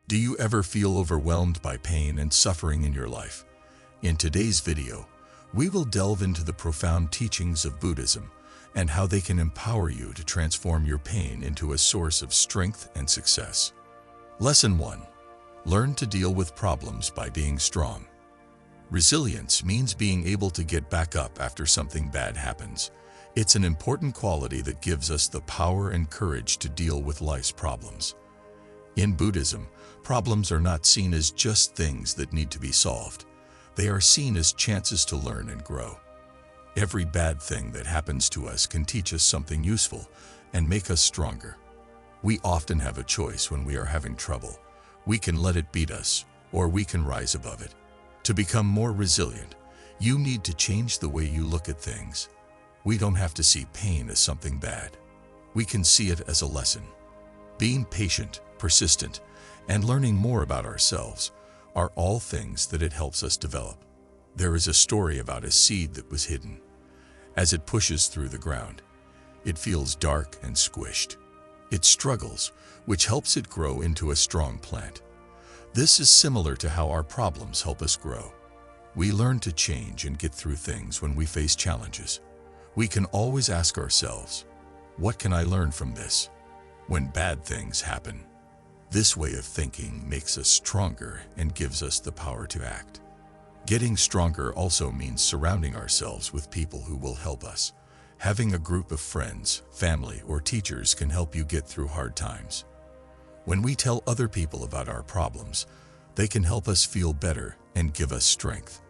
Do you ever feel overwhelmed by pain and suffering in your life? In today's video, we will delve into the profound teachings of Buddhism and how they can empower you to transform your pain into a source of strength and success. Lesson 1. Learn to deal with problems by being strong. Resilience means being able to get back up after something bad happens. It's an important quality that gives us the power and courage to deal with life's problems. In Buddhism, problems are not seen as just things that need to be solved. They are seen as chances to learn and grow. Every bad thing that happens to us can teach us something useful and make us stronger. We often have a choice when we are having trouble. We can let it beat us, or we can rise above it. To become more resilient, you need to change the way you look at things. We don't have to see pain as something bad. We can see it as a lesson. Being patient, persistent, and learning more about ourselves are all things that it helps us develop. There is a story about a seed that was hidden. As it pushes through the ground, it feels dark and squished. It struggles, which helps it grow into a strong plant. This is similar to how our problems help us grow. We learn to change and get through things when we face challenges. We can always ask ourselves, what can I learn from this? When bad things happen, this way of thinking makes us stronger and gives us the power to act. Getting stronger also means surrounding ourselves with people who will help us. Having a group of friends, family, or teachers can help you get through hard times. When we tell other people about our problems, they can help us feel better and give us strength.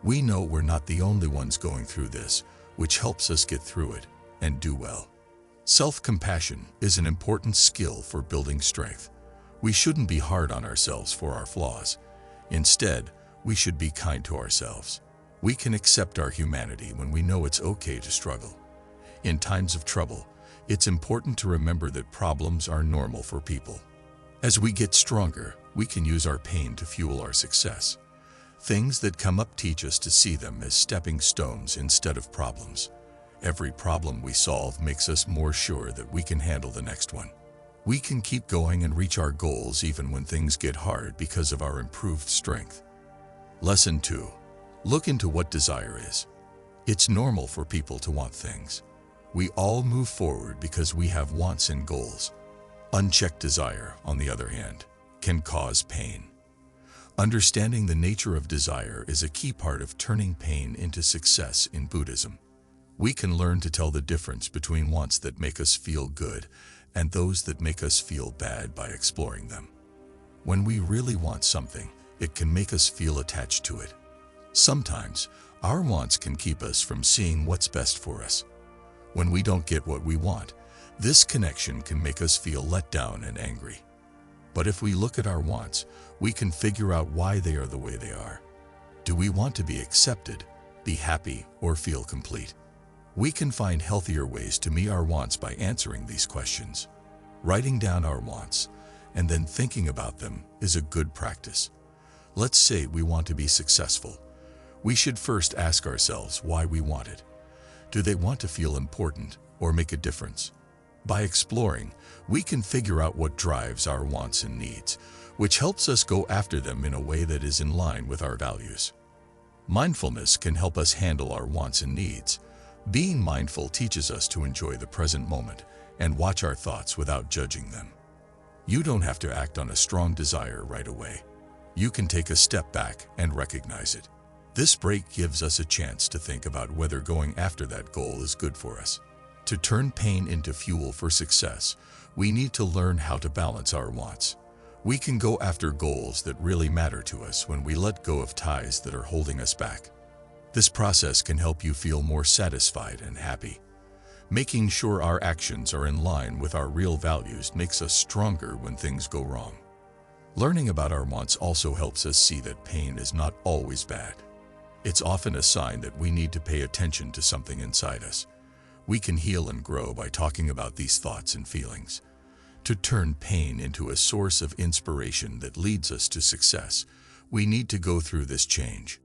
We know we're not the only ones going through this, which helps us get through it and do well. Self-compassion is an important skill for building strength. We shouldn't be hard on ourselves for our flaws. Instead, we should be kind to ourselves. We can accept our humanity when we know it's okay to struggle. In times of trouble, it's important to remember that problems are normal for people. As we get stronger, we can use our pain to fuel our success. Things that come up teach us to see them as stepping stones instead of problems. Every problem we solve makes us more sure that we can handle the next one. We can keep going and reach our goals even when things get hard because of our improved strength. Lesson 2. Look into what desire is. It's normal for people to want things. We all move forward because we have wants and goals. Unchecked desire, on the other hand, can cause pain. Understanding the nature of desire is a key part of turning pain into success in Buddhism. We can learn to tell the difference between wants that make us feel good and those that make us feel bad by exploring them. When we really want something, it can make us feel attached to it. Sometimes, our wants can keep us from seeing what's best for us. When we don't get what we want, this connection can make us feel let down and angry. But if we look at our wants, we can figure out why they are the way they are. Do we want to be accepted, be happy, or feel complete? We can find healthier ways to meet our wants by answering these questions. Writing down our wants and then thinking about them is a good practice. Let's say we want to be successful. We should first ask ourselves why we want it. Do they want to feel important or make a difference? By exploring, we can figure out what drives our wants and needs, which helps us go after them in a way that is in line with our values. Mindfulness can help us handle our wants and needs. Being mindful teaches us to enjoy the present moment and watch our thoughts without judging them. You don't have to act on a strong desire right away. You can take a step back and recognize it. This break gives us a chance to think about whether going after that goal is good for us. To turn pain into fuel for success, we need to learn how to balance our wants. We can go after goals that really matter to us when we let go of ties that are holding us back. This process can help you feel more satisfied and happy. Making sure our actions are in line with our real values makes us stronger when things go wrong. Learning about our wants also helps us see that pain is not always bad. It's often a sign that we need to pay attention to something inside us. We can heal and grow by talking about these thoughts and feelings. To turn pain into a source of inspiration that leads us to success, we need to go through this change.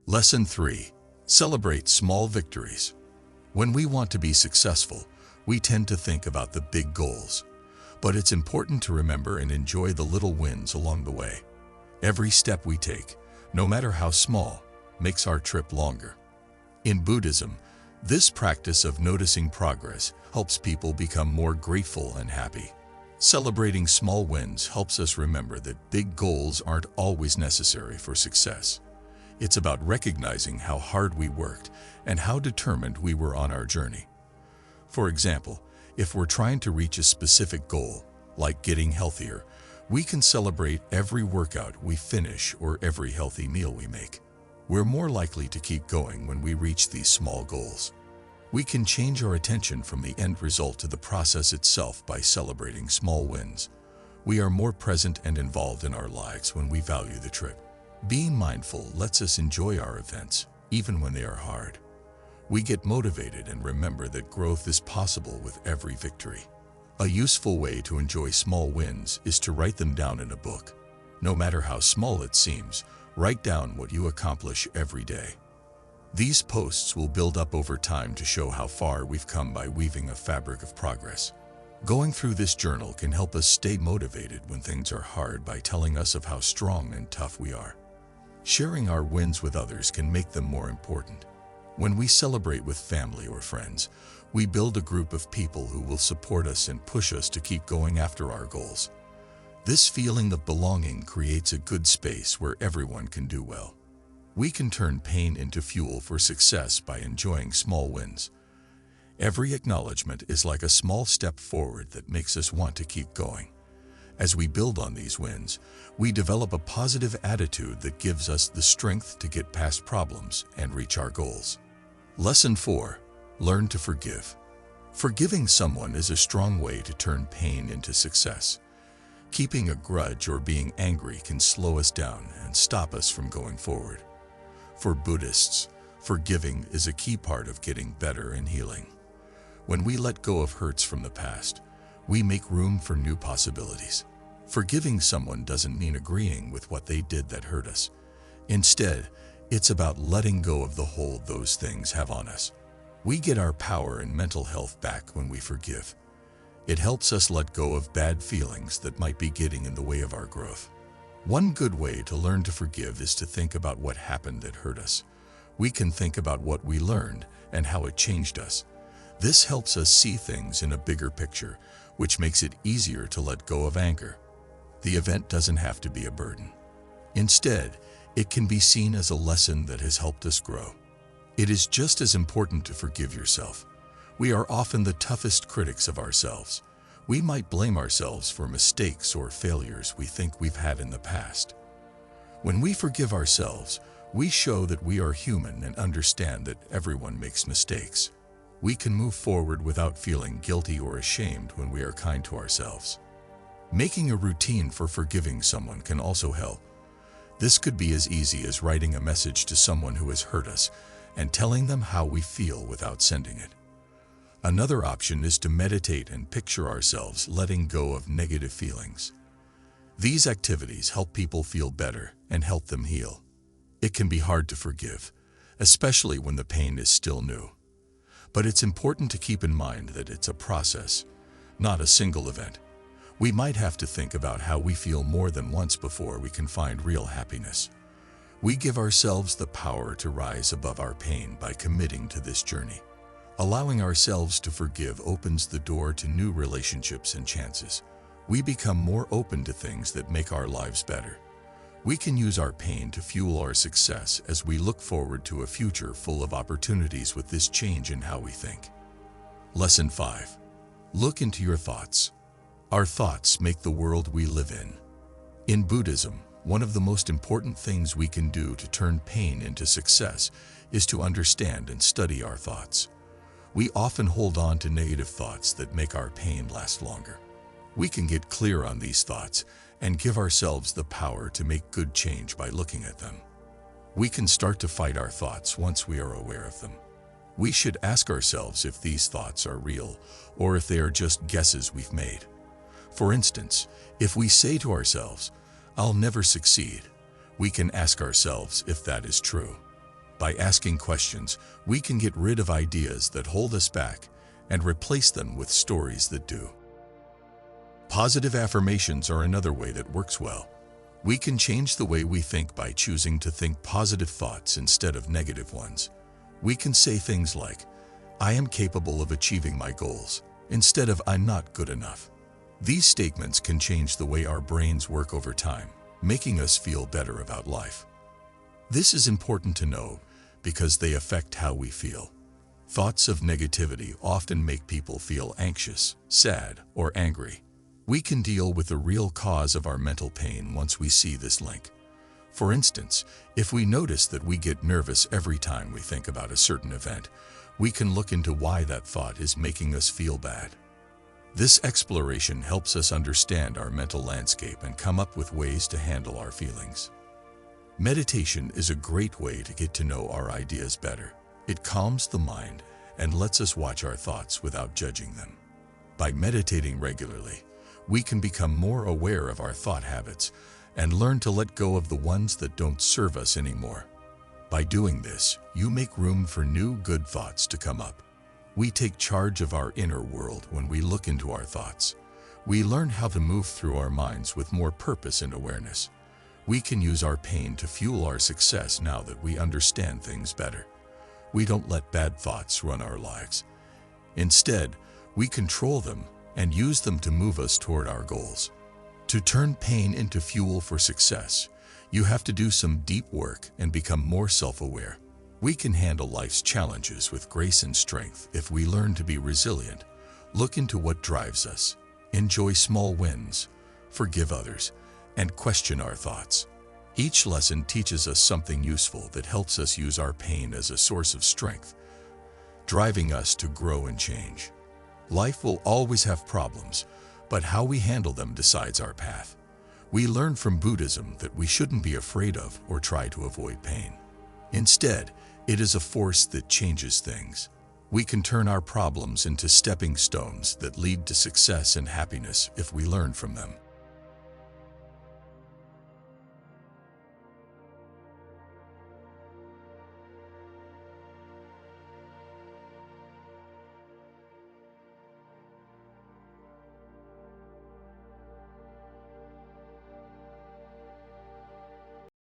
Lesson 3. Celebrate small victories. When we want to be successful, we tend to think about the big goals. But it's important to remember and enjoy the little wins along the way. Every step we take, no matter how small, makes our trip longer. In Buddhism, this practice of noticing progress helps people become more grateful and happy. Celebrating small wins helps us remember that big goals aren't always necessary for success. It's about recognizing how hard we worked and how determined we were on our journey. For example, if we're trying to reach a specific goal, like getting healthier, we can celebrate every workout we finish or every healthy meal we make. We're more likely to keep going when we reach these small goals. We can change our attention from the end result to the process itself by celebrating small wins. We are more present and involved in our lives when we value the trip. Being mindful lets us enjoy our events, even when they are hard. We get motivated and remember that growth is possible with every victory. A useful way to enjoy small wins is to write them down in a book. No matter how small it seems, write down what you accomplish every day. These posts will build up over time to show how far we've come by weaving a fabric of progress. Going through this journal can help us stay motivated when things are hard by telling us of how strong and tough we are. Sharing our wins with others can make them more important. When we celebrate with family or friends, we build a group of people who will support us and push us to keep going after our goals. This feeling of belonging creates a good space where everyone can do well. We can turn pain into fuel for success by enjoying small wins. Every acknowledgement is like a small step forward that makes us want to keep going. As we build on these wins, we develop a positive attitude that gives us the strength to get past problems and reach our goals. Lesson 4. Learn to forgive. Forgiving someone is a strong way to turn pain into success. Keeping a grudge or being angry can slow us down and stop us from going forward. For Buddhists, forgiving is a key part of getting better and healing. When we let go of hurts from the past, we make room for new possibilities. Forgiving someone doesn't mean agreeing with what they did that hurt us. Instead, it's about letting go of the hold those things have on us. We get our power and mental health back when we forgive. It helps us let go of bad feelings that might be getting in the way of our growth. One good way to learn to forgive is to think about what happened that hurt us. We can think about what we learned and how it changed us. This helps us see things in a bigger picture, which makes it easier to let go of anger. The event doesn't have to be a burden. Instead, it can be seen as a lesson that has helped us grow. It is just as important to forgive yourself. We are often the toughest critics of ourselves. We might blame ourselves for mistakes or failures we think we've had in the past. When we forgive ourselves, we show that we are human and understand that everyone makes mistakes. We can move forward without feeling guilty or ashamed when we are kind to ourselves. Making a routine for forgiving someone can also help. This could be as easy as writing a message to someone who has hurt us and telling them how we feel without sending it. Another option is to meditate and picture ourselves letting go of negative feelings. These activities help people feel better and help them heal. It can be hard to forgive, especially when the pain is still new. But it's important to keep in mind that it's a process, not a single event. We might have to think about how we feel more than once before we can find real happiness. We give ourselves the power to rise above our pain by committing to this journey. Allowing ourselves to forgive opens the door to new relationships and chances. We become more open to things that make our lives better. We can use our pain to fuel our success as we look forward to a future full of opportunities with this change in how we think. Lesson 5. Look into your thoughts. Our thoughts make the world we live in. In Buddhism, one of the most important things we can do to turn pain into success is to understand and study our thoughts. We often hold on to negative thoughts that make our pain last longer. We can get clear on these thoughts and give ourselves the power to make good change by looking at them. We can start to fight our thoughts once we are aware of them. We should ask ourselves if these thoughts are real or if they are just guesses we've made. For instance, if we say to ourselves, "I'll never succeed," we can ask ourselves if that is true. By asking questions, we can get rid of ideas that hold us back and replace them with stories that do. Positive affirmations are another way that works well. We can change the way we think by choosing to think positive thoughts instead of negative ones. We can say things like, "I am capable of achieving my goals," instead of "I'm not good enough." These statements can change the way our brains work over time, making us feel better about life. This is important to know because they affect how we feel. Thoughts of negativity often make people feel anxious, sad, or angry. We can deal with the real cause of our mental pain once we see this link. For instance, if we notice that we get nervous every time we think about a certain event, we can look into why that thought is making us feel bad. This exploration helps us understand our mental landscape and come up with ways to handle our feelings. Meditation is a great way to get to know our ideas better. It calms the mind and lets us watch our thoughts without judging them. By meditating regularly, we can become more aware of our thought habits and learn to let go of the ones that don't serve us anymore. By doing this, you make room for new good thoughts to come up. We take charge of our inner world when we look into our thoughts. We learn how to move through our minds with more purpose and awareness. We can use our pain to fuel our success now that we understand things better. We don't let bad thoughts run our lives. Instead, we control them and use them to move us toward our goals. To turn pain into fuel for success, you have to do some deep work and become more self-aware. We can handle life's challenges with grace and strength if we learn to be resilient, look into what drives us, enjoy small wins, forgive others, and question our thoughts. Each lesson teaches us something useful that helps us use our pain as a source of strength, driving us to grow and change. Life will always have problems, but how we handle them decides our path. We learn from Buddhism that we shouldn't be afraid of or try to avoid pain. Instead, it is a force that changes things. We can turn our problems into stepping stones that lead to success and happiness if we learn from them.